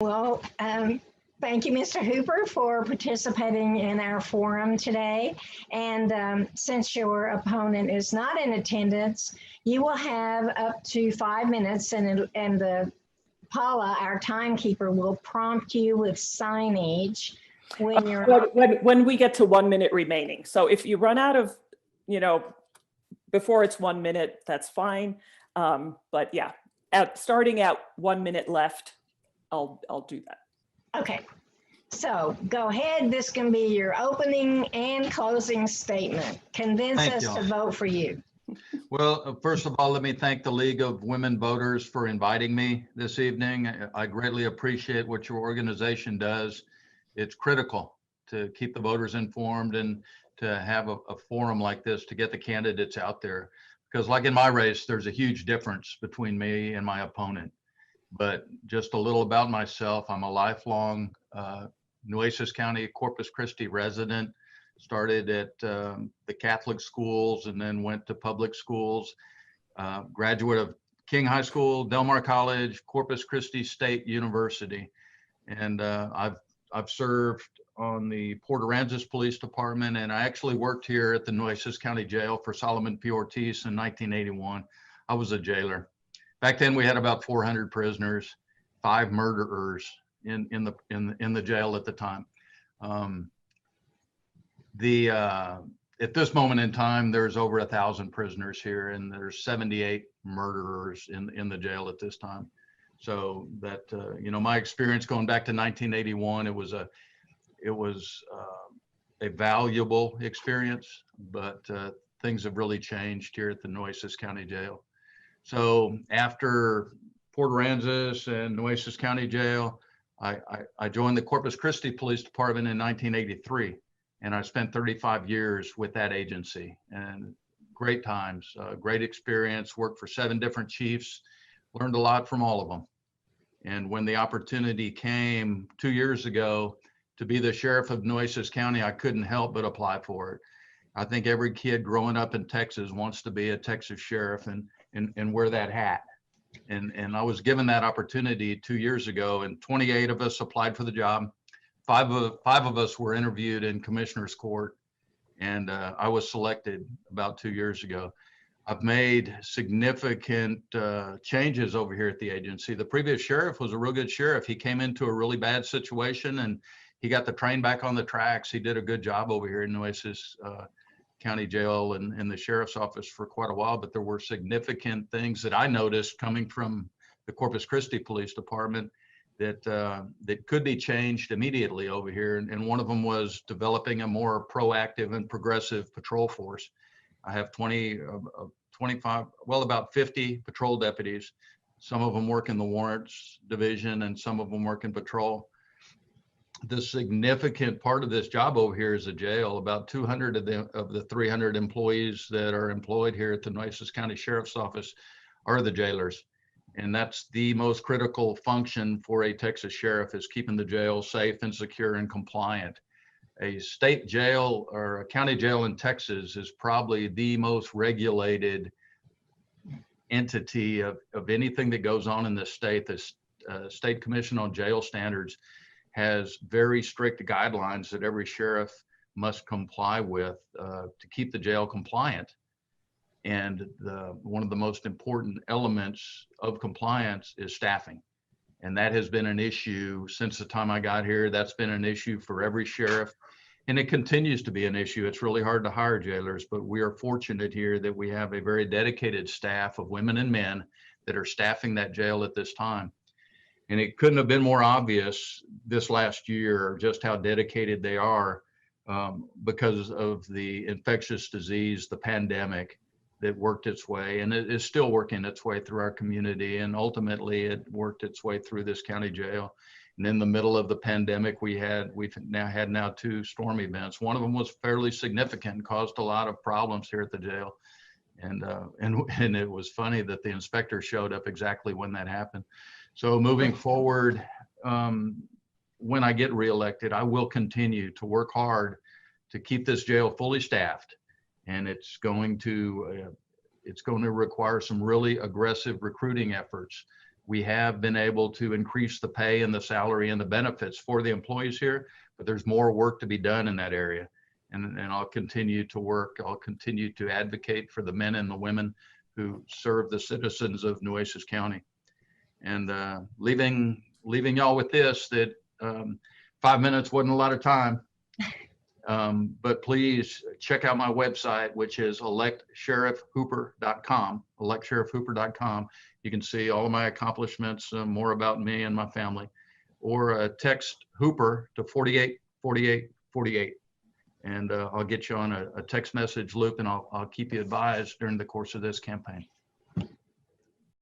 Well, thank you, Mr. Hooper, for participating in our forum today. And since your opponent is not in attendance, you will have up to 5 minutes, and Paula, our timekeeper, will prompt you with signage when you're when we get to 1 minute remaining. So if you run out of, before it's 1 minute, that's fine. But yeah, starting at 1 minute left, I'll do that. Okay, so go ahead. This can be your opening and closing statement. Convince us to vote for you. Well, first of all, let me thank the League of Women Voters for inviting me this evening. I greatly appreciate what your organization does. It's critical to keep the voters informed and to have a forum like this to get the candidates out there. Because like in my race, there's a huge difference between me and my opponent. But just a little about myself, I'm a lifelong Nueces County Corpus Christi resident. Started at the Catholic schools and then went to public schools. Graduate of King High School, Del Mar College, Corpus Christi State University. And I've served on the Port Aransas Police Department, and I actually worked here at the Nueces County Jail for Solomon P. Ortiz in 1981. I was a jailer. Back then we had about 400 prisoners, 5 murderers in the jail at the time. At this moment in time, there's over 1,000 prisoners here, and there's 78 murderers in the jail at this time. So that my experience going back to 1981, it was a valuable experience, but things have really changed here at the Nueces County Jail. So after Port Aransas and Nueces County Jail, I joined the Corpus Christi Police Department in 1983, and I spent 35 years with that agency, and great times, great experience, worked for 7 different chiefs, learned a lot from all of them. And when the opportunity came 2 years ago to be the sheriff of Nueces County, I couldn't help but apply for it. I think every kid growing up in Texas wants to be a Texas sheriff and wear that hat. And I was given that opportunity 2 years ago, and 28 of us applied for the job. Five of us were interviewed in commissioner's court, and I was selected about 2 years ago. I've made significant changes over here at the agency. The previous sheriff was a real good sheriff. He came into a really bad situation and he got the train back on the tracks. He did a good job over here in Nueces County Jail and the sheriff's office for quite a while, but there were significant things that I noticed coming from the Corpus Christi Police Department that could be changed immediately over here. And one of them was developing a more proactive and progressive patrol force. I have 25, well, about 50 patrol deputies. Some of them work in the warrants division and some of them work in patrol. The significant part of this job over here is a jail. About 200 of the 300 employees that are employed here at the Nueces County Sheriff's Office are the jailers. And that's the most critical function for a Texas sheriff, is keeping the jail safe and secure and compliant. A state jail or a county jail in Texas is probably the most regulated entity of anything that goes on in this state. The State Commission on Jail Standards has very strict guidelines that every sheriff must comply with to keep the jail compliant. And one of the most important elements of compliance is staffing. And that has been an issue since the time I got here. That's been an issue for every sheriff, and it continues to be an issue. It's really hard to hire jailers, but we are fortunate here that we have a very dedicated staff of women and men that are staffing that jail at this time. And it couldn't have been more obvious this last year just how dedicated they are because of the infectious disease, the pandemic that worked its way, and it is still working its way through our community. And ultimately it worked its way through this county jail. And in the middle of the pandemic, we've now had 2 storm events. One of them was fairly significant and caused a lot of problems here at the jail. And it was funny that the inspector showed up exactly when that happened. So moving forward, when I get reelected, I will continue to work hard to keep this jail fully staffed. And it's going to require some really aggressive recruiting efforts We have been able to increase the pay and the salary and the benefits for the employees here, but there's more work to be done in that area. And I'll continue to work. I'll continue to advocate for the men and the women who serve the citizens of Nueces County. And leaving y'all with this, that 5 minutes wasn't a lot of time. But please check out my website, which is electsheriffhooper.com, electsheriffhooper.com. You can see all of my accomplishments, more about me and my family, or text Hooper to 484848. And I'll get you on a text message loop, and I'll keep you advised during the course of this campaign.